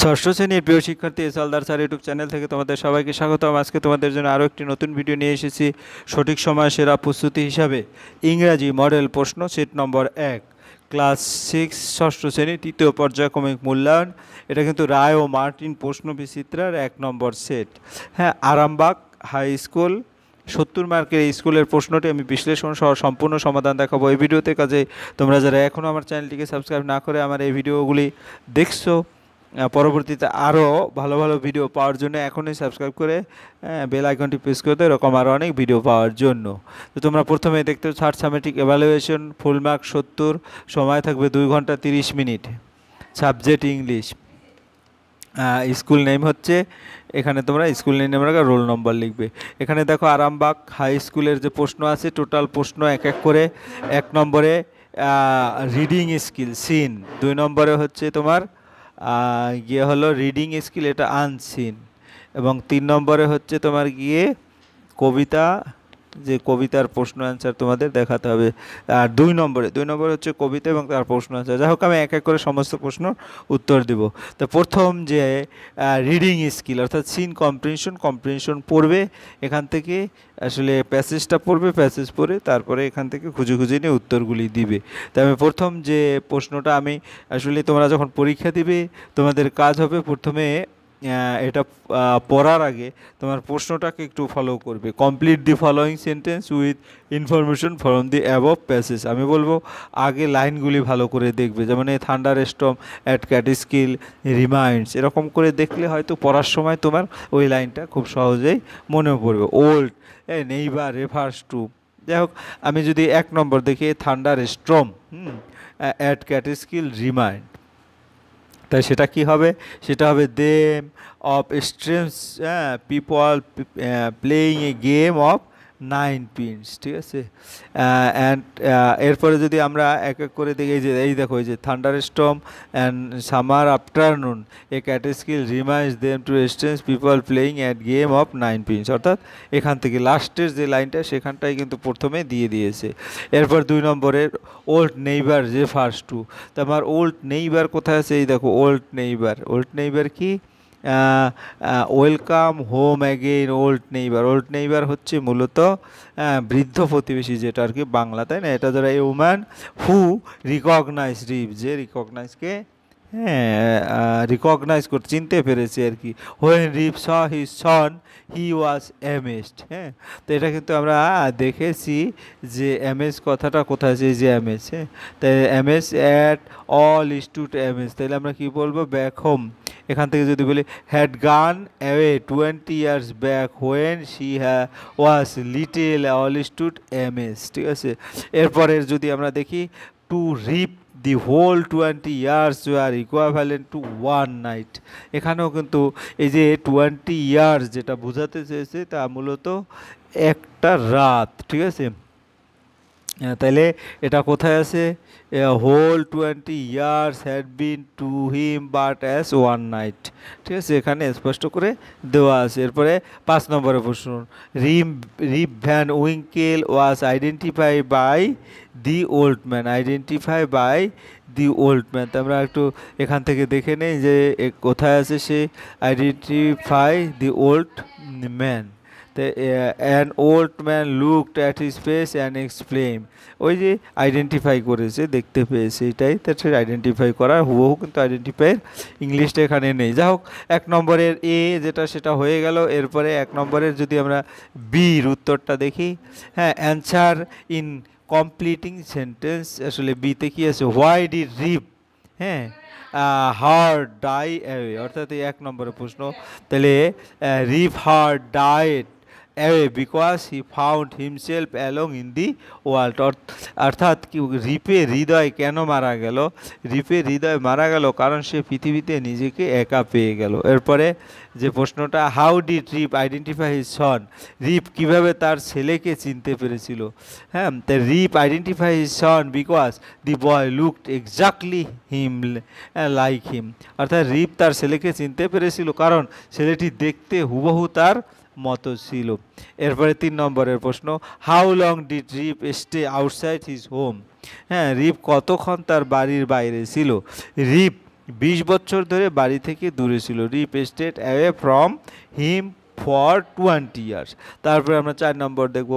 ষষ্ঠ শ্রেণীর প্রিয় শিক্ষার্থী এসএলদার স্যার ইউটিউব চ্যানেল থেকে তোমাদের সবাইকে স্বাগতম। আজকে তোমাদের জন্য আরও একটি নতুন ভিডিও নিয়ে এসেছি। সঠিক সময় সেরা প্রস্তুতি হিসাবে ইংরাজি মডেল প্রশ্ন সেট নম্বর 1, ক্লাস 6 ষষ্ঠ শ্রেণী তৃতীয় পর্যায়ক্রমিক মূল্যায়ন। এটা কিন্তু রায় ও মার্টিন প্রশ্ন বিচিত্রার 1 নম্বর সেট। হ্যাঁ, আরামবাগ হাই স্কুল 70 মার্কের এই স্কুলের প্রশ্নটি আমি বিশ্লেষণ সহ সম্পূর্ণ সমাধান দেখাবো এই ভিডিওতে। কাজে তোমরা যারা এখনও আমার চ্যানেলটিকে সাবস্ক্রাইব না করে আমার এই ভিডিওগুলি দেখছো, পরবর্তীতে আরও ভালো ভালো ভিডিও পাওয়ার জন্য এখনই সাবস্ক্রাইব করে বেল আইকনটি প্রেস করতে, এরকম আরও অনেক ভিডিও পাওয়ার জন্য। তো তোমরা প্রথমে দেখতে সামেটিক এভালুয়েশন, ফুল মার্ক 70, সময় থাকবে 2 ঘন্টা 30 minute, subject English, school name হচ্ছে, এখানে তোমরা স্কুল নেম রাখা, রোল নম্বর লিখবে। এখানে দেখো আরামবাগ হাই স্কুলের যে প্রশ্ন আছে, টোটাল প্রশ্ন এক এক করে। 1 নম্বরে রিডিং স্কিল সিন, 2 নম্বরে হচ্ছে তোমার গিয়ে হলো রিডিং স্কিল, এটা আনসিন, এবং 3 নম্বরে হচ্ছে তোমার গিয়ে কবিতা, যে কবিতার প্রশ্ন অ্যান্সার তোমাদের দেখাতে হবে। আর 2 নম্বরে হচ্ছে কবিতা এবং তার প্রশ্ন অ্যান্সার। যাই হোক, আমি এক এক করে সমস্ত প্রশ্ন উত্তর দেব। তো প্রথম যে রিডিং স্কিল অর্থাৎ সিন কম্প্রিহেনশন পড়বে, এখান থেকে আসলে প্যাসেজটা পড়বে, প্যাসেজ পড়ে তারপরে এখান থেকে খুঁজে খুঁজে নিয়ে উত্তরগুলি দিবে। তাই আমি প্রথম যে প্রশ্নটা, আমি আসলে তোমরা যখন পরীক্ষা দিবে তোমাদের কাজ হবে প্রথমে এটা পড়ার আগে তোমার প্রশ্নটাকে একটু ফলো করবে। Complete the following sentence with information from the above passage. আমি বলবো আগে লাইনগুলি ভালো করে দেখবে, যেমন এই থান্ডার স্টর্ম অ্যাট ক্যাটিস্কিল রিমাইন্ডস, এরকম করে দেখলে হয়তো পড়ার সময় তোমার ওই লাইনটা খুব সহজেই মনে পড়বে। ওল্ড নেইবার রেফার্স টু, যাই হোক আমি যদি 1 নম্বর দেখি থান্ডার স্টর্ম অ্যাট ক্যাটিস্কিল রিমাইন্ড, তাই সেটা কি হবে? সেটা হবে them of stems people playing a game of 9 pins, ঠিক আছে। অ্যান্ড এরপরে যদি আমরা এক এক করে দেখি, এই দেখো এই যে thunder storm and summer afternoon a Catskill reminds them to streams people playing at game of 9 pins, অর্থাৎ এখান থেকে লাস্টের যে লাইনটা সেখানটাই কিন্তু প্রথমে দিয়ে দিয়েছে। এরপর 2 নম্বরের ওল্ড নেইবার যে ফার্স্ট টু, তো আমার ওল্ড নেইবার কোথায় আছে? এই দেখো ওল্ড নেইবার কি? Welcome home again old neighbour হচ্ছে মূলত বৃদ্ধ প্রতিবেশী, যেটা আর কি বাংলা, তাই না? এটা যারা এ উম্যান হু রিকগনাইজ রিপ, যে রিকগনাইজকে রিকগনাইজ করতে চিনতে পেরেছে আর কি। When Rip saw his son he was amazed. হ্যাঁ, তো এটা কিন্তু আমরা দেখেছি যে অ্যামেজ কথাটা কোথায় আছে, এই যে অ্যামেজ। হ্যাঁ, তাই amaze at all stood amaze, তাহলে আমরা কি বলবো? Back home. এখান থেকে যদি বলি had gone away 20 years back when she was little all stood amaze, ঠিক আছে। এরপরের যদি আমরা দেখি to Rip the whole 20 years were equivalent to 1 night, এখানেও কিন্তু এই যে 20 years যেটা বোঝাতে চেয়েছে তা মূলত একটা রাত, ঠিক আছে। তাহলে এটা কোথায় আছে? Whole 20 years had been to him but as 1 night, ঠিক আছে, এখানে স্পষ্ট করে দেওয়া আছে। এরপরে 5 নম্বরের প্রশ্ন, Rip Van Winkle was identify by the old man, তো আমরা একটু এখান থেকে দেখে নেই যে কোথায় আছে সে identify the old man. An old man looked at his face and explain, ওই যে আইডেন্টিফাই করেছে, দেখতে পেয়েছে, এটাই তার আইডেন্টিফাই করা। হুবহু কিন্তু আইডেন্টিফাইয়ের ইংলিশটা এখানে নেই। যাই হোক, 1 নম্বরের এ যেটা সেটা হয়ে গেল। এরপরে 1 নম্বরের যদি আমরা বির উত্তরটা দেখি, হ্যাঁ, অ্যান্সার ইন কমপ্লিটিং সেন্টেন্স, আসলে বিতে কি আছে? Why did Rip her die away, অর্থাৎ এই 1 নম্বরের প্রশ্ন। তাহলে Rip her died away because he found himself along in the world, অর্থাৎ কি রিপের হৃদয় কেন মারা গেল? রিপের হৃদয় মারা গেল কারণ সে পৃথিবীতে নিজেকে একা পেয়ে গেল। এরপরে যে প্রশ্নটা, how did Rip identify his son, Rip কীভাবে তার ছেলেকে চিনতে পেরেছিল? হ্যাঁ, তা Rip identify his son because the boy looked exactly like him, অর্থাৎ রিপ তার ছেলেকে চিনতে পেরেছিল কারণ ছেলেটি দেখতে হুবহু তার মতো ছিল। এরপরে 3 নম্বরের প্রশ্ন, how long did Rip stay outside his home, হ্যাঁ, রিপ কতক্ষণ তার বাড়ির বাইরে ছিল? রিপ 20 বছর ধরে বাড়ি থেকে দূরে ছিল। Rip stayed away from him for 20 years. তারপরে আমরা 4 নম্বর দেখব,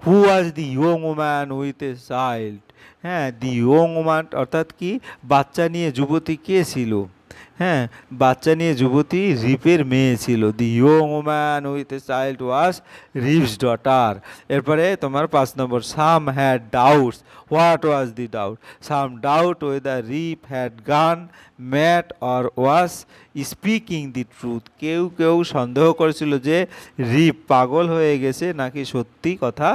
who was the young woman with a child. হ্যাঁ, দি ইয়ং ওম্যান অর্থাৎ কি, বাচ্চা নিয়ে যুবতী কে ছিল? হ্যাঁ, বাচ্চা নিয়ে যুবতী রিপের মেয়ে ছিল। The young woman with a child was Rip's daughter. এরপরে তোমার 5 নম্বর, some had doubts. What was the doubt? Some doubt whether Rip had gone mad or was speaking the truth. কেউ কেউ সন্দেহ করেছিল যে রিপ পাগল হয়ে গেছে নাকি সত্যি কথা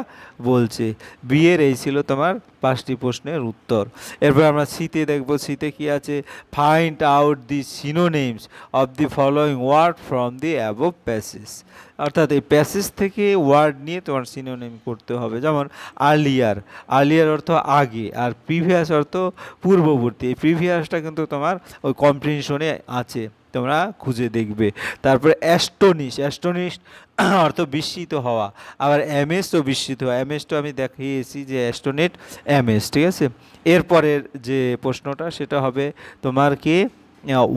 বলছে। বিয়ের এই ছিল তোমার 5টি প্রশ্নের উত্তর। এরপর আমরা সিতে দেখব, সিতে কি আছে? Find out the synonyms of the following word from the above passage. অর্থাৎ এই প্যাসেজ থেকে ওয়ার্ড নিয়ে তোমার সিনোনিম করতে হবে। যেমন আর্লিয়ার, আর্লিয়ার অর্থ আগে, আর প্রিভিয়াস অর্থ পূর্ববর্তী। এই প্রিভিয়াসটা কিন্তু তোমার ওই কম্প্রিহেনশনে আছে, তোমরা খুঁজে দেখবে। তারপরে অ্যাস্টোনিশ, অ্যাস্টোনিশ অর্থ বিস্মিত হওয়া। আবার অ্যামেজ তো বিস্মিত হওয়া, অ্যামেজ তো আমি দেখিয়েছি যে অ্যাস্টোনেট অ্যামেজ, ঠিক আছে। এরপরের যে প্রশ্নটা সেটা হবে তোমার কি,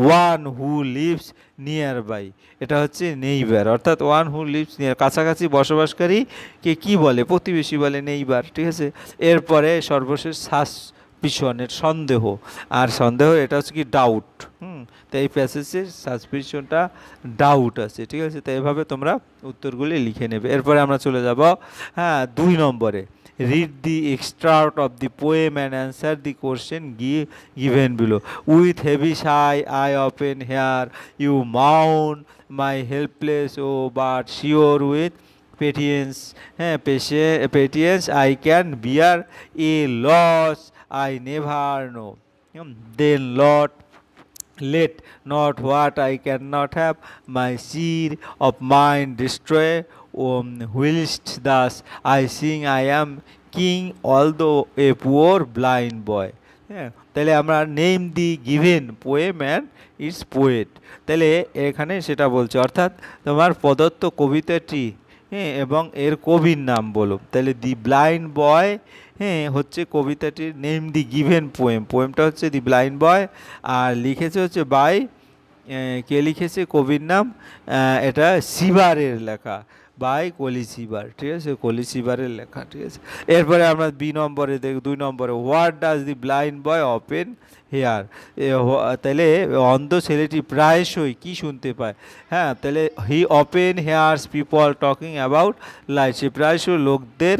one who lives near by. এটা হচ্ছে নেইবার, অর্থাৎ ওয়ান হু লিভস নিয়ার, কাছাকাছি বসবাসকারী কে কি বলে? প্রতিবেশী বলে, নেইবার, ঠিক আছে। এরপরে সর্বশেষ সাসপিশনের সন্দেহ, আর সন্দেহ এটা হচ্ছে কি ডাউট। তো এই প্যাসেজের সাসপিশনটা ডাউট আছে, ঠিক আছে। তো এভাবে তোমরা উত্তরগুলি লিখে নেবে। এরপরে আমরা চলে যাব 2 নম্বরে, read the extract of the poem and answer the question given below. With heavy sigh I open here, you mourn my helpless, oh but sure with patience, patience I can bear a loss I never know. Then Lord, let not what I cannot have my seed of mine destroy, whilst thus I sing I am king although a poor blind boy. হ্যাঁ, তাহলে আমরা name the given poem and it's poet, তাহলে এখানে সেটা বলছে, অর্থাৎ তোমার প্রদত্ত কবিতাটি এবং এর কবির নাম বলো। তাহলে দি ব্লাইন্ড বয় হচ্ছে কবিতাটির নেম, দি গিভেন পোয়েম, পোয়েমটা হচ্ছে দি ব্লাইন্ড বয়, আর লিখেছে হচ্ছে বাই, কে লিখেছে? কবির নাম এটা সিবারের লেখা, বাই কলি সিবার, ঠিক আছে, কলি সিবারের লেখা, ঠিক আছে। এরপরে আমরা 2 নম্বরে, what does the blind boy often hear. তাহলে অন্ধ ছেলেটি প্রায়শই কি শুনতে পায়? হ্যাঁ, তাহলে he often hears people talking about light, সে প্রায়শই লোকদের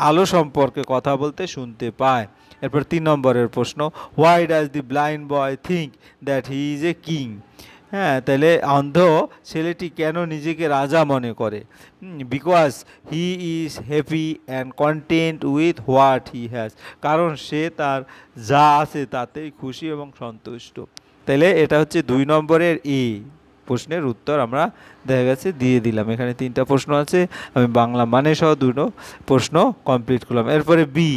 আলো সম্পর্কে কথা বলতে শুনতে পায়। এরপর 3 নম্বরের প্রশ্ন, why does the blind boy think that he is a king. হ্যাঁ, তাহলে অন্ধ ছেলেটি কেন নিজেকে রাজা মনে করে? Because he is happy and content with what he has, কারণ সে তার যা আছে তাতেই খুশি এবং সন্তুষ্ট। তাহলে এটা হচ্ছে 2 নম্বরের প্রশ্নের উত্তর আমরা দেখা গেছে দিয়ে দিলাম। এখানে 3টা প্রশ্ন আছে, আমি বাংলা মানে সহ 2টো প্রশ্ন কমপ্লিট করলাম। এরপরে বি,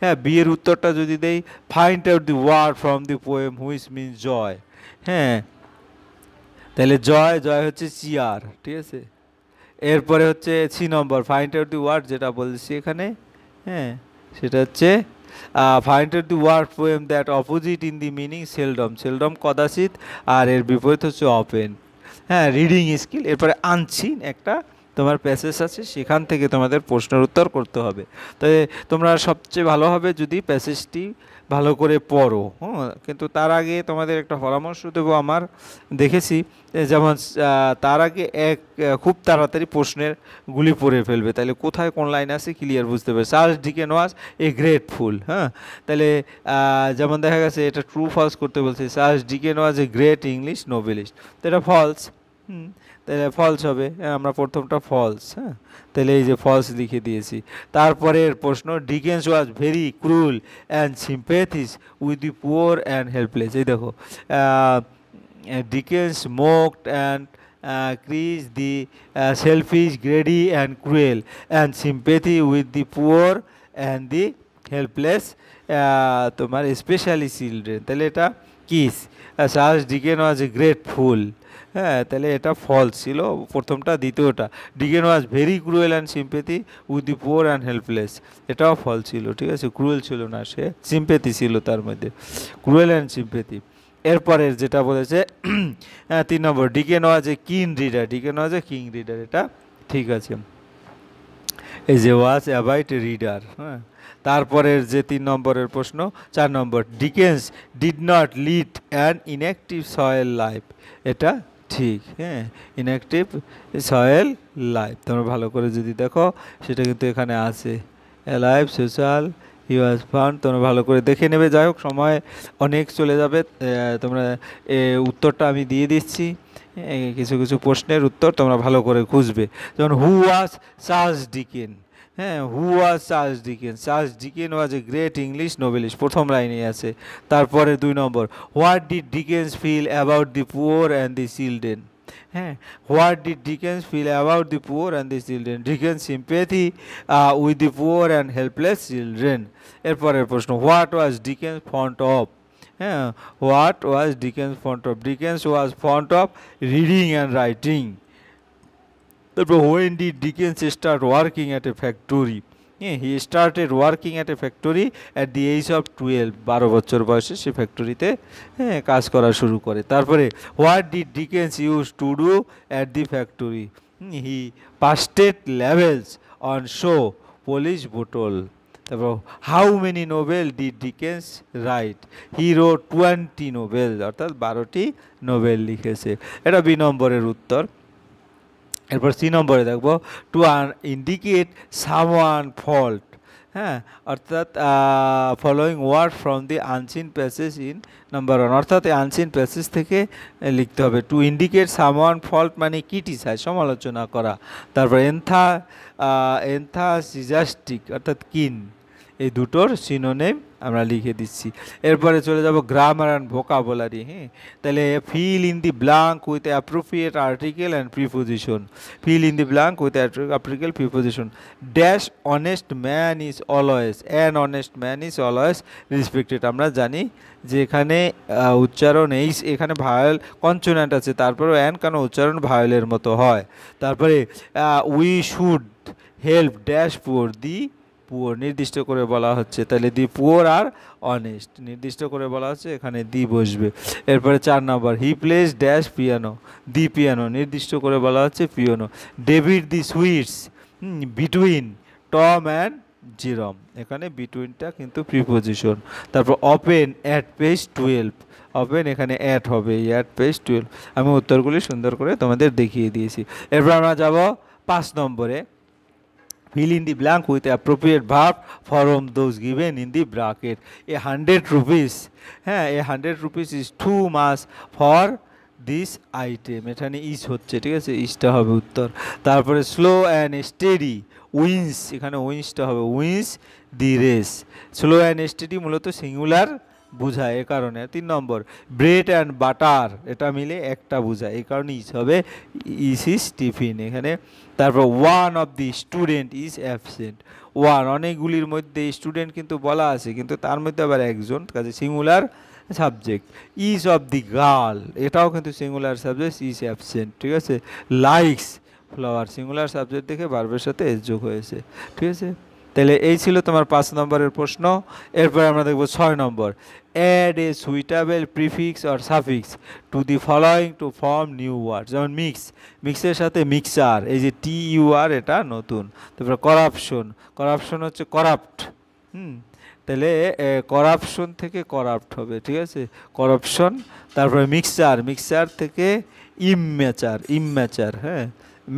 হ্যাঁ, বি এর উত্তরটা যদি দেই, find out the word from the poem which means joy. হ্যাঁ, তাহলে জয়, জয় হচ্ছে চেয়ার, ঠিক আছে। এরপরে হচ্ছে 3 নম্বর, ফাইন্ড আউট দি ওয়ার্ড, যেটা বলছি এখানে, হ্যাঁ, সেটা হচ্ছে find out the word poem that opposite in the meaning seldom, seldom কদাচিৎ, আর এর বিপরীত হচ্ছে অপেন। হ্যাঁ, রিডিং স্কিল। এরপরে আনসিন একটা তোমার প্যাসেজ আছে, সেখান থেকে তোমাদের প্রশ্নের উত্তর করতে হবে। তাই তোমরা সবচেয়ে ভালো হবে যদি প্যাসেজটি ভালো করে পড়ো। কিন্তু তার আগে তোমাদের একটা পরামর্শ দেবো, আমার দেখেছি যেমন তার আগে খুব তাড়াতাড়ি প্রশ্নের গুলি পড়ে ফেলবে, তাহলে কোথায় কোন লাইন আছে ক্লিয়ার বুঝতে পারবে। Charles Dickens was a grateful. হ্যাঁ, তাহলে যেমন দেখা গেছে এটা ট্রু ফলস করতে বলছে, Charles Dickens was a great English noblest, তো এটা ফলস। তাহলে ফলস হবে, আমরা প্রথমটা ফলস। হ্যাঁ, তাহলে এই যে ফলস লিখে দিয়েছি। তারপরের প্রশ্ন, Dickens was very cruel and sympathies with the poor and helpless. এই দেখো, Dickens mocked and crease the selfish, greedy and cruel and sympathy with the poor and the helpless, তোমার স্পেশালি চিলড্রেন। তাহলে এটা কিস। Charles Dickens was a grateful. হ্যাঁ, তাহলে এটা false ছিল প্রথমটা। দ্বিতীয়টা, Dickens was very cruel and sympathy with the poor and helpless, এটাও ফলস ছিল, ঠিক আছে, ক্রুয়েল ছিল না, সে সিম্প্যাথি ছিল তার মধ্যে, ক্রুয়েল অ্যান্ড সিম্প্যাথি। এরপরের যেটা বলেছে 3 নম্বর, ডিকেন ওয়াজ এ কিন reader, Dickens was a king reader, এটা ঠিক আছে। এই যে ওয়াজ অ্যাবাইট রিডার। হ্যাঁ, তারপরের যে 3 নম্বরের প্রশ্ন 4 নম্বর, Dickens did not lead an inactive soil life, এটা ঠিক। হ্যাঁ, ইনঅ্যাক্টিভ সয়েল লাইফ তোমরা ভালো করে যদি দেখো সেটা কিন্তু এখানে আছে, life social he was found, তোমরা ভালো করে দেখে নেবে। যাই হোক, সময় অনেক চলে যাবে, তোমরা উত্তরটা আমি দিয়ে দিচ্ছি, কিছু কিছু প্রশ্নের উত্তর তোমরা ভালো করে খুঁজবে। যেমন হু ওয়াজ চার্লস ডিকেন, হ্যাঁ, who was Charles Dicken, Charles Dicken was a great English novelist, প্রথম লাইনে আছে। তারপরে 2 নম্বর, what did Dickens feel about the poor and the children, হ্যাঁ, what did Dickens feel about the poor and the children, Dickens sympathy with the poor and helpless children. এরপরের প্রশ্ন, what was Dickens fond of, হ্যাঁ, what was Dickens fond of, Dickens was fond of reading and writing. তারপর when did Dickens start working at a factory, হ্যাঁ, he started working at a factory at the age of 12, 12 বছর বয়সে সে ফ্যাক্টরিতে, হ্যাঁ, কাজ করা শুরু করে। তারপরে what did Dickens use to do at the factory, he pasted labels on shoe polish bottle. তারপর how many novel did Dickens write, he wrote 20 novel, অর্থাৎ 12টি নোবেল লিখেছে, এটা বি নম্বরের উত্তর। এরপর সি নম্বরে দেখবো, টু ইন্ডিকেট সামওয়ান ফল্ট, হ্যাঁ, অর্থাৎ following word from the unseen passage in number 1, অর্থাৎ এই আনসিন প্যাসেজ থেকে লিখতে হবে। টু ইন্ডিকেট সামওয়ান ফল্ট মানে ক্রিটিসাইজ, সমালোচনা করা। তারপর এনথাসিজাস্টিক অর্থাৎ কিন, এই দুটোর সিনোনিম আমরা লিখে দিচ্ছি। এরপরে চলে যাব গ্রামার অ্যান্ড ভোকাবুলারি। হ্যাঁ, তাহলে fill in the blank with appropriate article and preposition, fill in the blank with article preposition. Dash honest man is always, an honest man is always respected, আমরা জানি যে এখানে উচ্চারণ এই, এখানে ভায়োল কনসোনেন্ট আছে, তারপরে অ্যান কেন উচ্চারণ ভায়োলের মতো হয়। তারপরে we should help dash poor, the poor নির্দিষ্ট করে বলা হচ্ছে, তাহলে দি পুয়ার আর অনেস্ট নির্দিষ্ট করে বলা হচ্ছে, এখানে দি বসবে। এরপরে 4 নম্বর, he plays dash piano, the piano নির্দিষ্ট করে বলা হচ্ছে piano. David the sweets between Tom and Jerome, এখানে বিটুইনটা কিন্তু প্রিপোজিশন। তারপর ওপেন অ্যাট পেজ 12, ওপেন এখানে অ্যাট হবে, অ্যাট পেজ 12। আমি উত্তরগুলি সুন্দর করে তোমাদের দেখিয়ে দিয়েছি। এরপর আমরা যাব 5 নম্বরে, fill in the blank with appropriate verb from those given in the bracket. A 100 rupees, হ্যাঁ, a 100 rupees is too much for this item, এখানে ইজ হচ্ছে, ঠিক আছে, ইজটা হবে উত্তর। তারপরে স্লো অ্যান্ড স্টেডি উইন্স, এখানে উইন্সটা হবে wins the race, slow and steady মূলত সিঙ্গুলার বোঝায়, এ কারণে। 3 নম্বর, ব্রেড অ্যান্ড বাটার, এটা মিলে একটা বোঝায়, এই কারণে ইজ হবে ইজ ইজ টিফিন এখানে। তারপর one of the student is absent, one অনেকগুলির মধ্যে স্টুডেন্ট কিন্তু বলা আছে, কিন্তু তার মধ্যে আবার একজন, কাজে singular subject. Is of the girl, এটাও কিন্তু সিঙ্গুলার সাবজেক্ট, ইজ অ্যাবসেন্ট, ঠিক আছে। লাইকস ফ্লাওয়ার, সিঙ্গুলার সাবজেক্ট দেখে ভার্বের সাথে এস যোগ হয়েছে, ঠিক আছে। তাহলে এই ছিল তোমার 5 নম্বরের প্রশ্ন। এরপর আমরা দেখব 6 নম্বর, add a suitable prefix or suffix to the following to form new word, যেমন মিক্স, মিক্সের সাথে মিক্সার, এই যে টি ইউ আর, এটা নতুন। তারপর করাপশন, করাপশন হচ্ছে করাপ্ট, তাহলে করাপশন থেকে করাপ্ট হবে, ঠিক আছে, করাপশন। তারপরে মিক্সার, মিক্সার থেকে ইমম্যাচার, ইমম্যাচার, হ্যাঁ,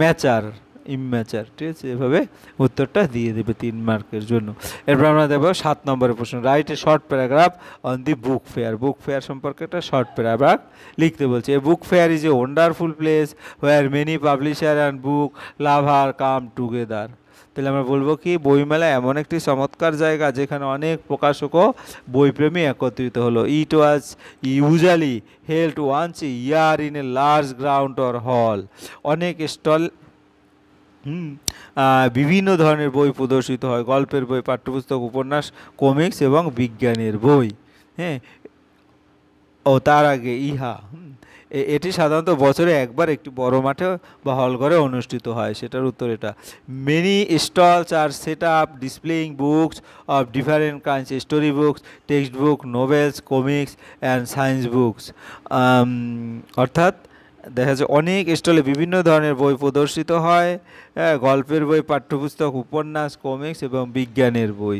ম্যাচার, ইমম্যাচার, ঠিক আছে, এভাবে উত্তরটা দিয়ে দেবে 3 মার্কের জন্য। এরপর আমরা দেখব 7 নম্বরের প্রশ্ন, write a short paragraph on the book fair, book fair সম্পর্কে একটা শর্ট প্যারাগ্রাফ লিখতে বলছে। A book fair is a wonderful place where many publisher and book lover come together, তাহলে আমরা বলবো কি, বইমেলা এমন একটি চমৎকার জায়গা যেখানে অনেক প্রকাশক ও বইপ্রেমী একত্রিত হলো। It was usually held once a year in a large ground or hall, অনেক স্টল, বিভিন্ন ধরনের বই প্রদর্শিত হয়, গল্পের বই, পাঠ্যপুস্তক, উপন্যাস, কমিক্স এবং বিজ্ঞানের বই, হ্যাঁ। ও তার আগে ইহা এটি সাধারণত বছরে একবার একটি বড় মাঠে বা হলঘরে অনুষ্ঠিত হয়। সেটার উত্তর এটা। Many stalls are set up displaying books of different kinds, story books, text book, novels, comics and science books. অর্থাৎ দেখা যাচ্ছে অনেক স্টলে বিভিন্ন ধরনের বই প্রদর্শিত হয়, গল্পের বই, পাঠ্যপুস্তক, উপন্যাস, কমিক্স এবং বিজ্ঞানের বই।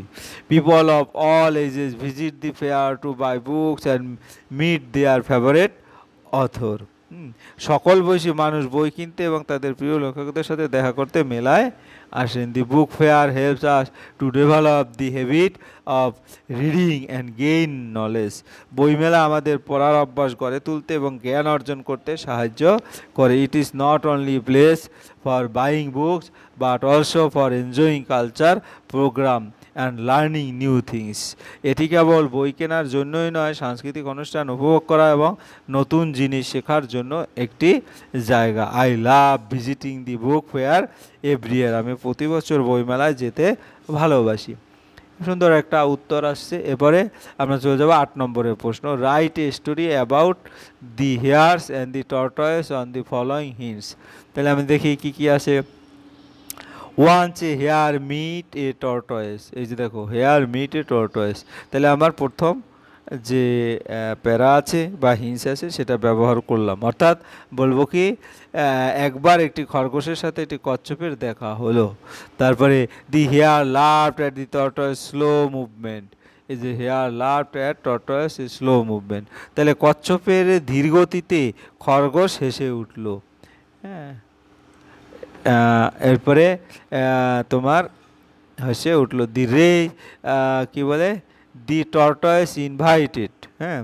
People of all ages visit the fair to buy books and meet their favourite author. সকল বয়সী মানুষ বই কিনতে এবং তাদের প্রিয় লেখকদের সাথে দেখা করতে মেলায় আসেন। The book fair helps us to develop the habit of reading and gain knowledge. বইমেলা আমাদের পড়ার অভ্যাস গড়ে তুলতে এবং জ্ঞান অর্জন করতে সাহায্য করে। It is not only place for buying books but also for enjoying culture programme and learning new things. এটি কেবল বই কেনার জন্যই নয়, সাংস্কৃতিক অনুষ্ঠান উপভোগ করা এবং নতুন জিনিস শেখার জন্য একটি জায়গা। I love visiting the book fair every year. আমি প্রতি বছর বইমেলায় যেতে ভালোবাসি। সুন্দর একটা উত্তর আসছে। এবারে আমরা চলে যাবো 8 নম্বরের প্রশ্ন। Write a story about the hares and the tortoise on the following hints. তাহলে আমি দেখি কি কি আছে। Once a hare meet a tortoise. এই যে দেখো, হেয়ার মিট এ টর্টয়েস। তাহলে আমার প্রথম যে প্যারা আছে বা হিন্স আছে সেটা ব্যবহার করলাম। অর্থাৎ বলবো কি, একবার একটি খরগোশের সাথে একটি কচ্ছপের দেখা হলো। তারপরে the hare laughed at the tortoise slow movement. এই যে hare laughed at tortoise slow movement. তাহলে কচ্ছপের ধীরগতিতে খরগোশ হেসে উঠল। হ্যাঁ, এরপরে তোমার হেসে উঠলো। দি রে কি বলে, দি টর্টয়েস ইনভাইটেড। হ্যাঁ,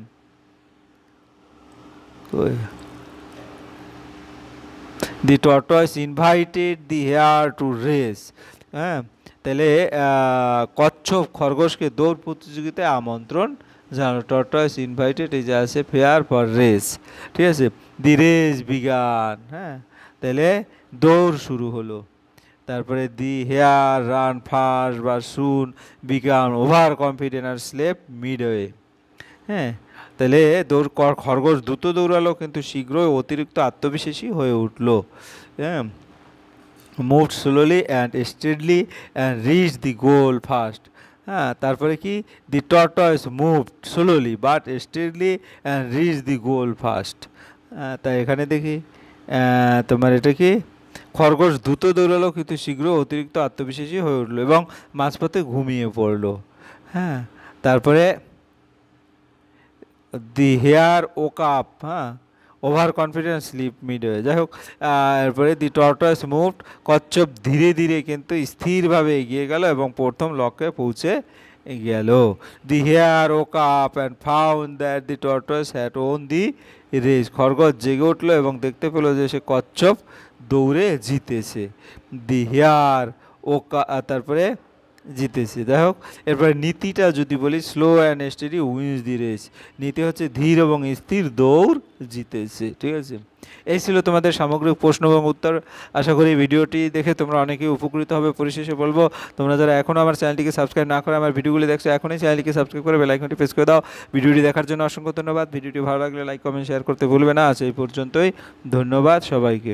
the tortoise invited the hare to race. হ্যাঁ, তাহলে কচ্ছপ খরগোশকে দৌড় প্রতিযোগিতায় আমন্ত্রণ জানো। টর্টয়েস ইনভাইটেড, এই যে আছে ফেয়ার ফর রেস। ঠিক আছে, দি রেস বিগান। হ্যাঁ, তাহলে দৌড় শুরু হলো। তারপরে দি হেয়ার রান ফাস্ট বা সুন বিকাম ওভার কনফিডেন্ট আর স্লেপ মিডওয়ে। হ্যাঁ, তাহলে খরগোশ দ্রুত দৌড়ালো কিন্তু শীঘ্রই অতিরিক্ত আত্মবিশ্বাসী হয়ে উঠলো। হ্যাঁ, moved slowly and steadily and reach the goal fast. হ্যাঁ, তারপরে কি, the tortoise moved slowly but steadily and reach the goal fast. তাই এখানে দেখি তোমার এটা কি, খরগোশ দ্রুত দৌড়ালো কিন্তু শীঘ্র অতিরিক্ত আত্মবিশ্বাসী হয়ে উঠলো এবং মাঝপথে ঘুমিয়ে পড়লো। হ্যাঁ, তারপরে দি হেয়ার ওক আপ। হ্যাঁ, ওভার কনফিডেন্স স্লিপ মিডওয়ে। যাই হোক, এরপরে দি টর্টয়েস মুভড, কচ্ছপ ধীরে ধীরে কিন্তু স্থিরভাবে এগিয়ে গেল এবং প্রথম লক্ষ্যে পৌঁছে গেল। The hare woke up and found that the tortoise had won the race. খরগোশ জেগে উঠলো এবং দেখতে পেলো যে সে কচ্ছপ দৌড়ে জিতেছে। দি হেয়ার ওক, তারপরে জিতেছে। যাই হোক, এরপরে নীতিটা যদি বলি, slow and steady wins the race. নীতি হচ্ছে ধীর এবং স্থির দৌড় জিতেছে। ঠিক আছে, এই ছিল তোমাদের সামগ্রিক প্রশ্ন এবং উত্তর। আশা করি ভিডিওটি দেখে তোমরা অনেকেই উপকৃত হবে। পরিশেষে বলবো, তোমরা যারা এখনও আমার চ্যানেলটিকে সাবস্ক্রাইব না করে আমার ভিডিওগুলি দেখছো, এখনই চ্যানেলটিকে সাবস্ক্রাইব করে বেল আইকনটি প্রেস করে দাও। ভিডিওটি দেখার জন্য অসংখ্য ধন্যবাদ। ভিডিওটি ভালো লাগলে লাইক কমেন্ট শেয়ার করতে ভুলবে না। আজ এই পর্যন্তই, ধন্যবাদ সবাইকে।